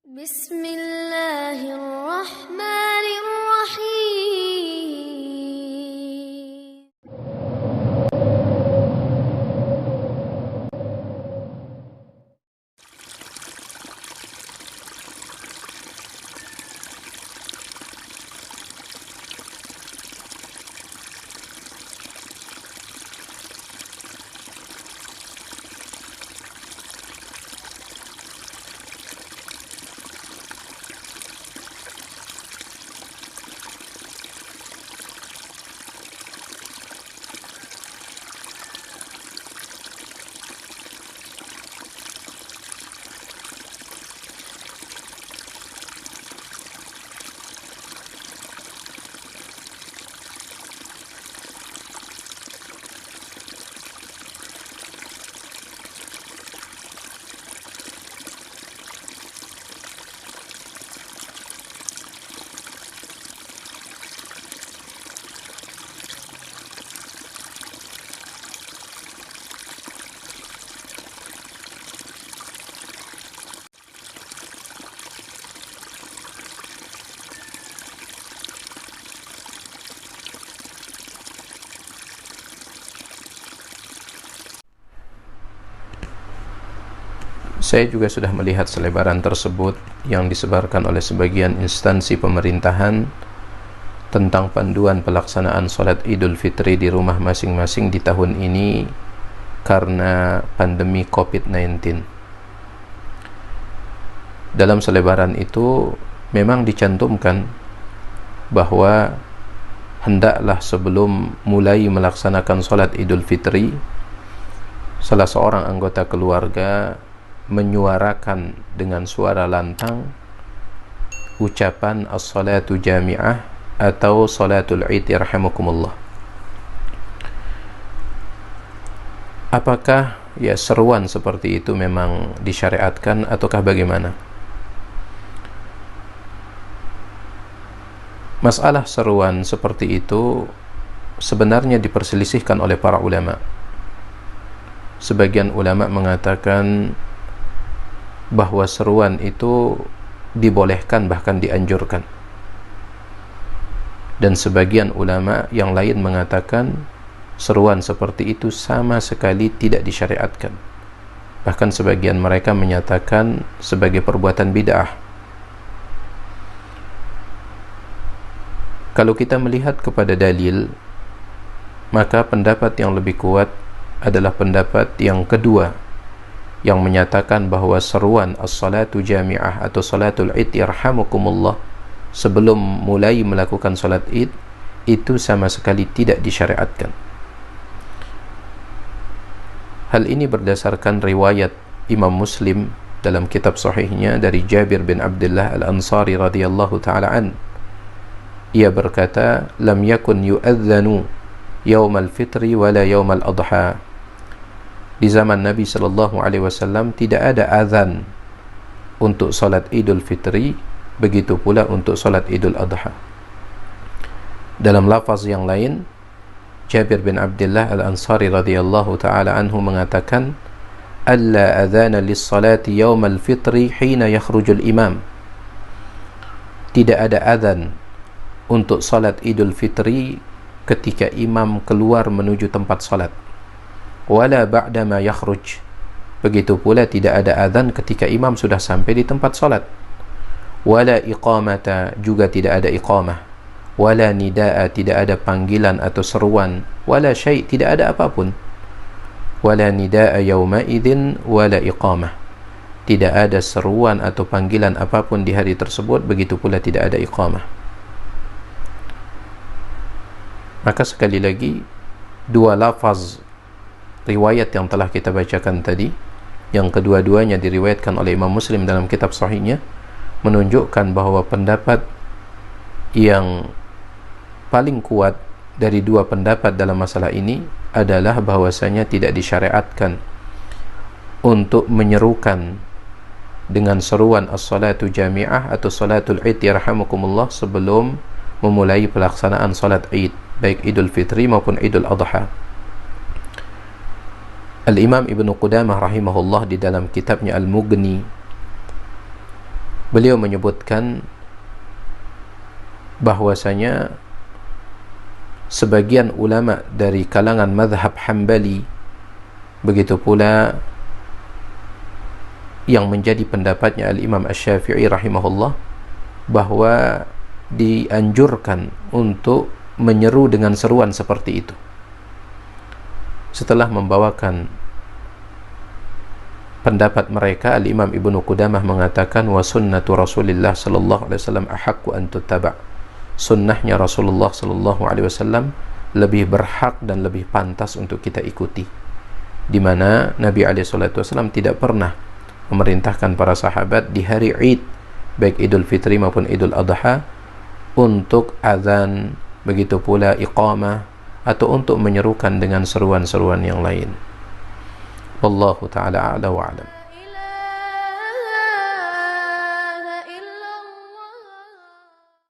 Bismillahirrahmanirrahim. Saya juga sudah melihat selebaran tersebut yang disebarkan oleh sebagian instansi pemerintahan tentang panduan pelaksanaan sholat Idul Fitri di rumah masing-masing di tahun ini karena pandemi COVID-19. Dalam selebaran itu memang dicantumkan bahwa hendaklah sebelum mulai melaksanakan sholat Idul Fitri, salah seorang anggota keluarga menyuarakan dengan suara lantang ucapan as-salatu jami'ah atau salatul id yarhamukumullah. Apakah seruan seperti itu memang disyariatkan ataukah bagaimana? Masalah seruan seperti itu sebenarnya diperselisihkan oleh para ulama. Sebagian ulama mengatakan bahwa seruan itu dibolehkan, bahkan dianjurkan, dan sebagian ulama yang lain mengatakan seruan seperti itu sama sekali tidak disyariatkan. Bahkan sebagian mereka menyatakan sebagai perbuatan bid'ah. Kalau kita melihat kepada dalil, maka pendapat yang lebih kuat adalah pendapat yang kedua, yang menyatakan bahwa seruan as-salatu jami'ah atau salatul id yarhamukumullah sebelum mulai melakukan salat id itu sama sekali tidak disyariatkan. Hal ini berdasarkan riwayat Imam Muslim dalam kitab sahihnya dari Jabir bin Abdullah Al-Ansari radhiyallahu ta'ala an. Ia berkata, lam yakun yu'adzanu yawmal fitri wala yawmal adha. Di zaman Nabi SAW tidak ada azan untuk salat Idul Fitri, begitu pula untuk salat Idul Adha. Dalam lafaz yang lain, Jabir bin Abdullah Al-Ansari radhiyallahu ta'ala anhu mengatakan, alla adhana lis-salati yawmal fitri hina yakhrujul imam. Tidak ada azan untuk salat Idul Fitri ketika imam keluar menuju tempat salat. Wala ba'dama yakhruj. Begitu pula tidak ada azan ketika imam sudah sampai di tempat salat. Wala iqamata, juga tidak ada iqamah. Wala nida'a, tidak ada panggilan atau seruan. Wala syai', tidak ada apapun. Wala nida'a yawma idzin wala iqamah. Tidak ada seruan atau panggilan apapun di hari tersebut, begitu pula tidak ada iqamah. Maka sekali lagi, dua lafaz riwayat yang telah kita bacakan tadi, yang kedua-duanya diriwayatkan oleh Imam Muslim dalam kitab sahihnya, menunjukkan bahwa pendapat yang paling kuat dari dua pendapat dalam masalah ini adalah bahwasanya tidak disyariatkan untuk menyerukan dengan seruan as-salatu jami'ah atau salatul id yarhamukumullah sebelum memulai pelaksanaan salat id, baik Idul Fitri maupun Idul Adha. Al-Imam Ibnu Qudamah rahimahullah di dalam kitabnya Al-Mughni Beliau menyebutkan bahwasanya sebagian ulama dari kalangan mazhab Hambali, begitu pula yang menjadi pendapatnya Al-Imam Asy-Syafi'i rahimahullah, bahwa dianjurkan untuk menyeru dengan seruan seperti itu. Setelah membawakan pendapat mereka, Al-Imam Ibnu Qudamah mengatakan, wa sunnatu Rasulillah sallallahu alaihi wasallam ahaqqu an tuttaba'. Sunnahnya Rasulullah sallallahu alaihi wasallam lebih berhak dan lebih pantas untuk kita ikuti, di mana Nabi alaihi salatu wasallam tidak pernah memerintahkan para sahabat di hari Id, baik Idul Fitri maupun Idul Adha, untuk azan, begitu pula iqamah, atau untuk menyerukan dengan seruan-seruan yang lain. Wallahu ta'ala a'la wa a'lam.